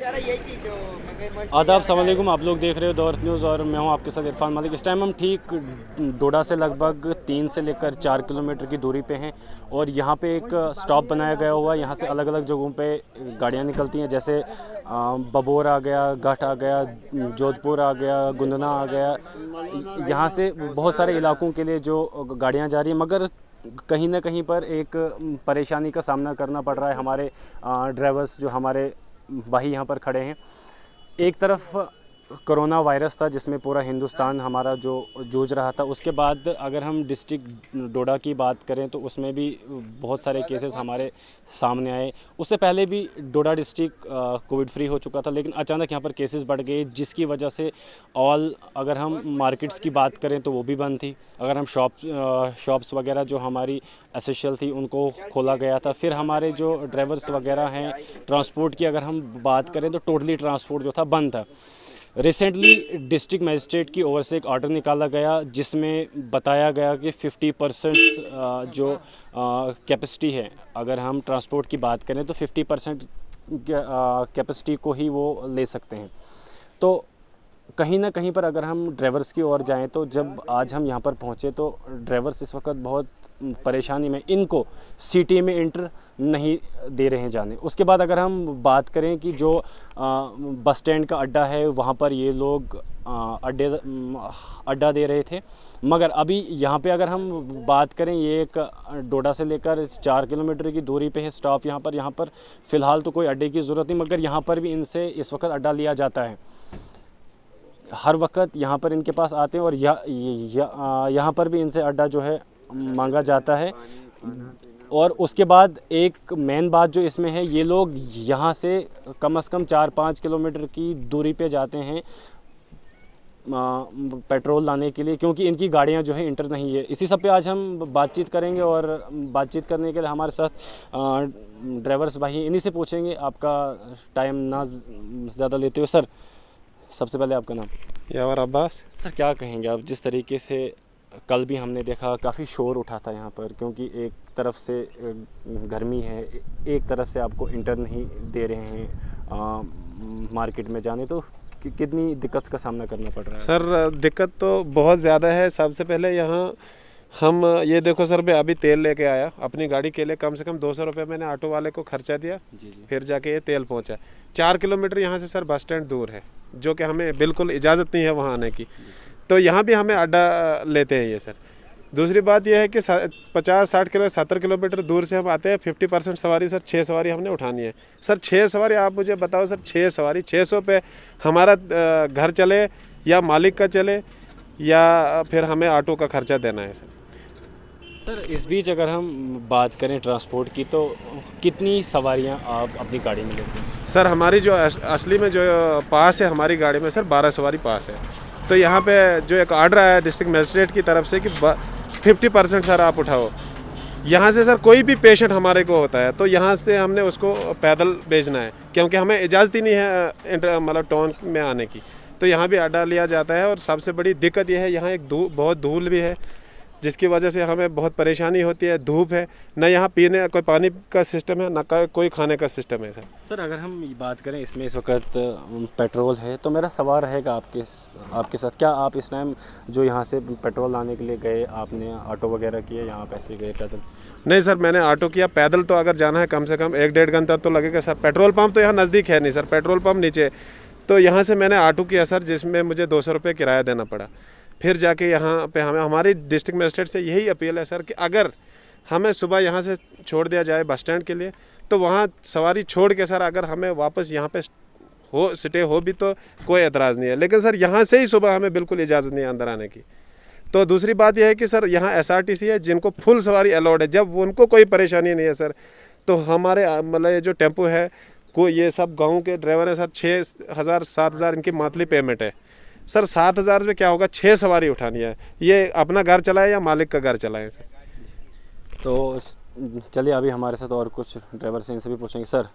आदाब, अस्सलाम वालेकुम। आप लोग देख रहे हो दौर न्यूज़ और मैं हूं आपके साथ इरफान मलिक। इस टाइम हम ठीक डोडा से लगभग 3 से लेकर 4 किलोमीटर की दूरी पे हैं और यहां पे एक स्टॉप बनाया गया हुआ है। यहां से अलग अलग जगहों पे गाड़ियां निकलती हैं, जैसे बबोर आ गया, गठ आ गया, जोधपुर आ गया, गुंदना आ गया। यहां से बहुत सारे इलाकों के लिए जो गाड़ियाँ जा रही हैं, मगर कहीं ना कहीं पर एक परेशानी का सामना करना पड़ रहा है हमारे ड्राइवर्स, जो हमारे भाई यहाँ पर खड़े हैं। एक तरफ कोरोना वायरस था जिसमें पूरा हिंदुस्तान हमारा जो जूझ रहा था, उसके बाद अगर हम डिस्ट्रिक्ट डोडा की बात करें तो उसमें भी बहुत सारे केसेस हमारे सामने आए। उससे पहले भी डोडा डिस्ट्रिक्ट कोविड फ्री हो चुका था, लेकिन अचानक यहाँ पर केसेस बढ़ गए, जिसकी वजह से अगर हम मार्केट्स की बात करें तो वो भी बंद थी। अगर हम शॉप्स वगैरह जो हमारी एसेंशियल थी उनको खोला गया था। फिर हमारे जो ड्राइवर्स वगैरह हैं, ट्रांसपोर्ट की अगर हम बात करें तो टोटली ट्रांसपोर्ट जो था बंद था। रिसेंटली डिस्ट्रिक्ट मजिस्ट्रेट की ओर से एक ऑर्डर निकाला गया जिसमें बताया गया कि 50% जो कैपेसिटी है, अगर हम ट्रांसपोर्ट की बात करें तो 50% कैपेसिटी को ही वो ले सकते हैं। तो कहीं ना कहीं पर अगर हम ड्राइवर्स की ओर जाएं तो जब आज हम यहाँ पर पहुँचे तो ड्राइवर्स इस वक्त बहुत परेशानी में, इनको सिटी में इंटर नहीं दे रहे हैं जाने। उसके बाद अगर हम बात करें कि जो बस स्टैंड का अड्डा है वहाँ पर ये लोग अड्डा दे रहे थे, मगर अभी यहाँ पे अगर हम बात करें, ये एक डोडा से लेकर 4 किलोमीटर की दूरी पे है स्टॉप। यहाँ पर फ़िलहाल तो कोई अड्डे की ज़रूरत नहीं, मगर यहाँ पर भी इनसे इस वक्त अड्डा लिया जाता है। हर वक्त यहाँ पर इनके पास आते हैं और यहाँ पर भी इनसे अड्डा जो है मांगा जाता है। और उसके बाद एक मेन बात जो इसमें है, ये लोग यहाँ से कम 4-5 किलोमीटर की दूरी पे जाते हैं पेट्रोल लाने के लिए, क्योंकि इनकी गाड़ियाँ जो है इंटर नहीं है। इसी सब पे आज हम बातचीत करेंगे और बातचीत करने के लिए हमारे साथ ड्राइवर्स भाई, इन्हीं से पूछेंगे। आपका टाइम ना ज़्यादा लेते हो सर, सबसे पहले आपका नाम? यावर अब्बास। सर क्या कहेंगे आप, जिस तरीके से कल भी हमने देखा काफ़ी शोर उठा था यहाँ पर, क्योंकि एक तरफ से गर्मी है, एक तरफ से आपको इंटर नहीं दे रहे हैं मार्केट में जाने, तो कितनी दिक्कत का सामना करना पड़ रहा है? सर दिक्कत तो बहुत ज़्यादा है। सबसे पहले यहाँ हम ये देखो सर, मैं अभी तेल लेके आया अपनी गाड़ी के लिए, कम से कम 200 रुपये मैंने ऑटो वाले को खर्चा दिया। जी। फिर जाके ये तेल पहुँचा। 4 किलोमीटर यहाँ से सर बस स्टैंड दूर है, जो कि हमें बिल्कुल इजाज़त नहीं है वहाँ आने की। तो यहाँ भी हमें अड्डा लेते हैं ये सर। दूसरी बात यह है कि 50-60 किलो 70 किलोमीटर दूर से हम आते हैं। 50% सवारी सर 6 सवारी हमने उठानी है सर। 6 सवारी आप मुझे बताओ सर, 6 सवारी 600 पे हमारा घर चले या मालिक का चले, या फिर हमें ऑटो का खर्चा देना है सर। सर इस बीच अगर हम बात करें ट्रांसपोर्ट की, तो कितनी सवारियां आप अपनी गाड़ी में लेते हैं? सर हमारी जो असली में जो पास है हमारी गाड़ी में सर 12 सवारी पास है। तो यहाँ पे जो एक ऑर्डर आया डिस्ट्रिक्ट मजिस्ट्रेट की तरफ से कि 50% सर आप उठाओ। यहाँ से सर कोई भी पेशेंट हमारे को होता है तो यहाँ से हमने उसको पैदल भेजना है, क्योंकि हमें इजाज़त ही नहीं है मतलब टाउन में आने की। तो यहाँ भी अड्डा लिया जाता है। और सबसे बड़ी दिक्कत यह है, यहाँ एक बहुत धूल भी है, जिसकी वजह से हमें बहुत परेशानी होती है। धूप है, न यहाँ पीने कोई पानी का सिस्टम है, न कोई खाने का सिस्टम है सर। सर अगर हम बात करें इसमें इस वक्त पेट्रोल है, तो मेरा सवाल रहेगा आपके साथ, क्या आप इस टाइम जो यहाँ से पेट्रोल लाने के लिए गए, आपने ऑटो वगैरह किए, यहाँ पैसे गए पैदल? नहीं सर, मैंने ऑटो किया। पैदल तो अगर जाना है कम से कम 1-1.5 घंटा तो लगेगा सर। पेट्रोल पंप तो यहाँ नज़दीक है नहीं सर, पेट्रोल पंप नीचे। तो यहाँ से मैंने ऑटो किया सर, जिसमें मुझे 200 रुपये किराया देना पड़ा। फिर जाके यहाँ पे हमारी डिस्ट्रिक्ट मजिस्ट्रेट से यही अपील है सर कि अगर हमें सुबह यहाँ से छोड़ दिया जाए बस स्टैंड के लिए, तो वहाँ सवारी छोड़ के सर अगर हमें वापस यहाँ पे स्टे हो भी तो कोई एतराज़ नहीं है, लेकिन सर यहाँ से ही सुबह हमें बिल्कुल इजाज़त नहीं है अंदर आने की। तो दूसरी बात यह है कि सर यहाँ SRTC है, जिनको फुल सवारी अलाउड है। जब उनको कोई परेशानी नहीं है सर, तो हमारे मतलब ये जो टेम्पो है ये सब गाँव के ड्राइवर हैं सर। 6,000-7,000 इनकी मंथली पेमेंट है सर। 7,000 में क्या होगा, 6 सवारी उठानी है। ये अपना घर चलाए या मालिक का घर चलाए सर। तो चलिए अभी हमारे साथ और कुछ ड्राइवर से, इनसे भी पूछेंगे। सर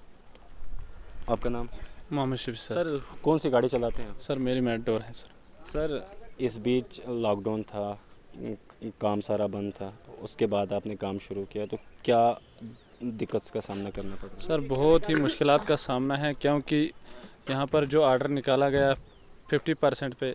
आपका नाम? मोहम्मद शफी सर कौन सी गाड़ी चलाते हैं? सर मेरी मेटडोर है सर। सर इस बीच लॉकडाउन था, काम सारा बंद था, उसके बाद आपने काम शुरू किया, तो क्या दिक्कत का सामना करना पड़ा? सर बहुत ही मुश्किलात का सामना है, क्योंकि यहाँ पर जो ऑर्डर निकाला गया 50% पे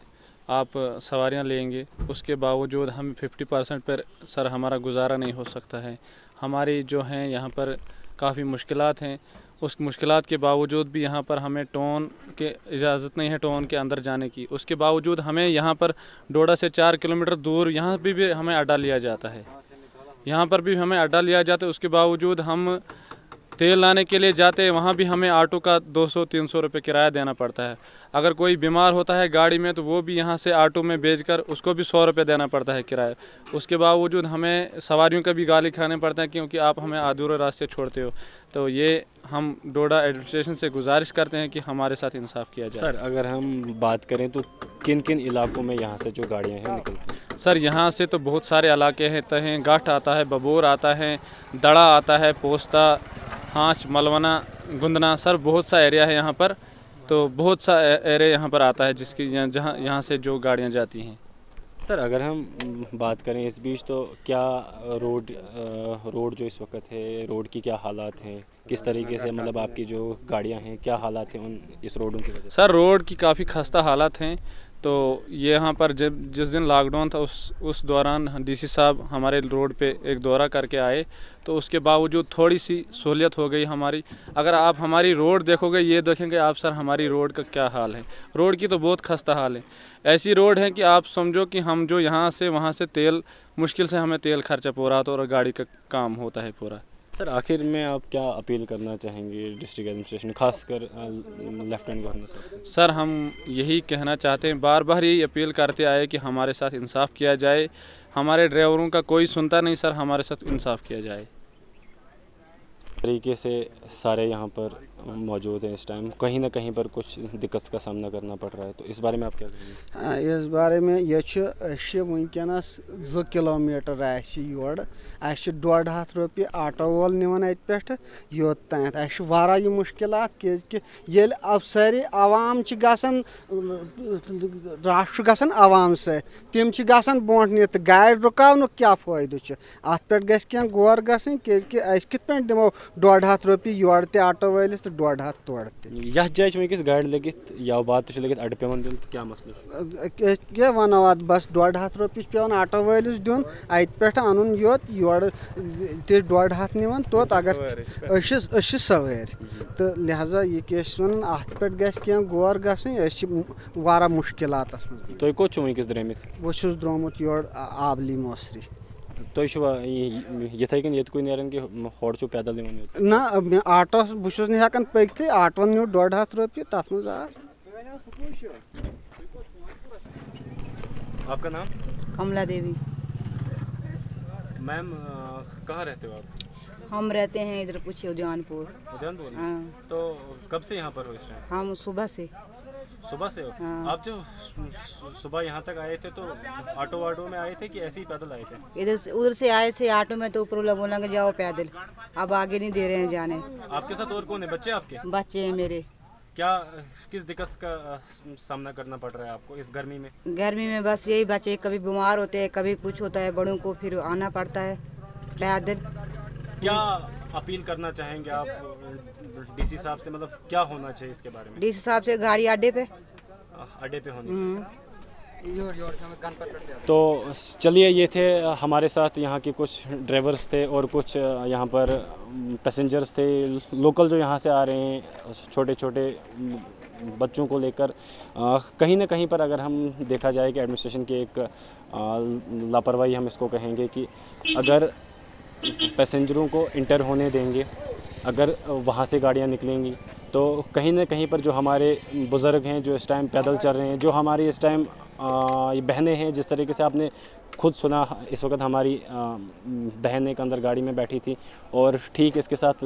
आप सवारियाँ लेंगे, उसके बावजूद हम 50% पर सर हमारा गुजारा नहीं हो सकता है। हमारी जो हैं यहाँ पर काफ़ी मुश्किलात हैं, उस मुश्किलात के बावजूद भी यहाँ पर हमें टोन के इजाज़त नहीं है टोन के अंदर जाने की। उसके बावजूद हमें यहाँ पर डोडा से 4 किलोमीटर दूर यहाँ भी हमें अड्डा लिया जाता है। यहाँ पर भी हमें अड्डा लिया जाता है, उसके बावजूद हम तेल लाने के लिए जाते हैं, वहाँ भी हमें ऑटो का 200-300 रुपये किराया देना पड़ता है। अगर कोई बीमार होता है गाड़ी में तो वो भी यहाँ से ऑटो में भेजकर उसको भी 100 रुपये देना पड़ता है किराया। उसके बावजूद हमें सवारियों का भी गाली खाने पड़ता है क्योंकि आप हमें अधूरे रास्ते छोड़ते हो। तो ये हम डोडा एडमिनिस्ट्रेशन से गुजारिश करते हैं कि हमारे साथ इंसाफ किया जाए। सर अगर हम बात करें तो किन किन इलाकों में यहाँ से जो गाड़ियाँ हैं निकलती हैं? सर यहाँ से तो बहुत सारे इलाके हैं, तहें गाठ आता है, बबूर आता है, दड़ा आता है, पोस्ता, हांच, मलवना, गुंदना, सर बहुत सा एरिया है यहाँ पर। तो बहुत सा एरिया यहाँ पर आता है जिसकी जहाँ यहाँ से जो गाड़ियाँ जाती हैं। सर अगर हम बात करें इस बीच तो क्या रोड जो इस वक्त है, रोड की क्या हालात हैं, किस तरीके से मतलब आपकी जो गाड़ियाँ हैं क्या हालात हैं उन इस रोडों की वजह से? सर रोड की काफ़ी खस्ता हालात हैं। तो ये यहाँ पर जब जिस दिन लॉकडाउन था उस दौरान डीसी साहब हमारे रोड पे एक दौरा करके आए, तो उसके बावजूद थोड़ी सी सहूलियत हो गई हमारी। अगर आप हमारी रोड देखोगे, ये देखेंगे आप सर हमारी रोड का क्या हाल है। रोड की तो बहुत खस्ता हाल है। ऐसी रोड है कि आप समझो कि हम जो यहाँ से वहाँ से तेल मुश्किल से हमें तेल खर्चा पूरा होता है और गाड़ी का काम होता है पूरा। सर आखिर में आप क्या अपील करना चाहेंगे डिस्ट्रिक्ट एडमिनिस्ट्रेशन, खासकर लेफ्टिनेंट गवर्नर साहब से? सर हम यही कहना चाहते हैं, बार बार यही अपील करते आए कि हमारे साथ इंसाफ किया जाए। हमारे ड्राइवरों का कोई सुनता नहीं सर, हमारे साथ इंसाफ किया जाए। तरीके से सारे यहाँ पर मौजूद हैं इस टाइम, कहीं ना कहीं पर कुछ दिक्कत का सामना करना पड़ रहा है, तो इस बारे में आप क्या कहेंगे? इस बारे में यह वनकस 2 किलोमीटर योर 150 रुपये ऑटो वोल निवान अत योत तान मुश्किलात कि अब सारी आवाम गसन राश गसन आवाम से तम गसन ब्रोह नित गाड़ रुकावन क्या फायदे अत पे गह गौर गसन कित पे दिमो 150 रुपये योर ते ऑटो वालिस तो 150 तोड़ यह जाए वैस गाड़ लगित या बात लगित अड पे दिन क्या मसला क्या वनो अत बस 150 रुपये पे ऑटो वालिस दिन अत पे अन योत योर ते 150 निवान तोत अगर सवार तो लिहाजा यह वन अत पे गह गौर गवा मुश्किलात तुम कोत वनकस द्रमित? बहुत द्रोमुत योर आबली मोसरी। यथे कन ये नेरान कि होड़ पैदल ना ऑटो बहुत हेकान पकत ऑटो न्यू 150 रुपये तथ मज। आपका नाम? कमला देवी। मैम कहाँ रहते हो आप? हम रहते हैं इधर कुछ उद्यानपुर। उद्यानपुर? हाँ। तो कब से यहाँ पर हो इस टाइम? हम सुबह से हो? हाँ। आप जब सुबह यहाँ तक आए थे तो ऑटो में आए थे कि ऐसे ही पैदल आए थे? इधर से उधर से आए थे ऑटो में, तो ऊपर लोग बोलेंगे जाओ पैदल, अब आगे नहीं दे रहे हैं जाने। आपके साथ और कौन है? बच्चे आपके? बच्चे हैं मेरे। क्या किस दिक्कत का सामना करना पड़ रहा है आपको इस गर्मी में? गर्मी में बस यही, बच्चे कभी बीमार होते हैं, कभी कुछ होता है, बड़ों को फिर आना पड़ता है पैदल। क्या अपील करना चाहेंगे आप डीसी साहब से, मतलब क्या होना चाहिए इसके बारे में? डीसी साहब से गाड़ी अड्डे पे होनी चाहिए। तो चलिए, ये थे हमारे साथ यहाँ के कुछ ड्राइवर्स थे और कुछ यहाँ पर पैसेंजर्स थे, लोकल जो यहाँ से आ रहे हैं छोटे छोटे बच्चों को लेकर। कहीं ना कहीं पर अगर हम देखा जाए कि एडमिनिस्ट्रेशन की एक लापरवाही हम इसको कहेंगे कि अगर पैसेंजरों को इंटर होने देंगे, अगर वहाँ से गाड़ियाँ निकलेंगी तो कहीं ना कहीं पर जो हमारे बुज़ुर्ग हैं जो इस टाइम पैदल चल रहे हैं, जो हमारी इस टाइम ये बहनें हैं, जिस तरीके से आपने खुद सुना इस वक्त हमारी बहन एक अंदर गाड़ी में बैठी थी और ठीक इसके साथ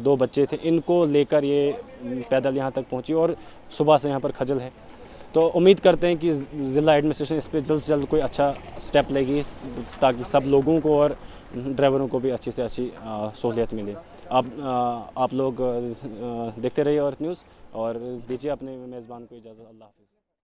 2 बच्चे थे, इनको लेकर ये पैदल यहाँ तक पहुँची और सुबह से यहाँ पर खजल है। तो उम्मीद करते हैं कि ज़िला एडमिनिस्ट्रेशन इस पर जल्द से जल्द कोई अच्छा स्टेप लेगी ताकि सब लोगों को और ड्राइवरों को भी अच्छी से अच्छी सहूलियत मिले। आप लोग देखते रहिए और न्यूज़ और दीजिए अपने मेज़बान को इजाज़त। अल्लाह हाफ़िज़।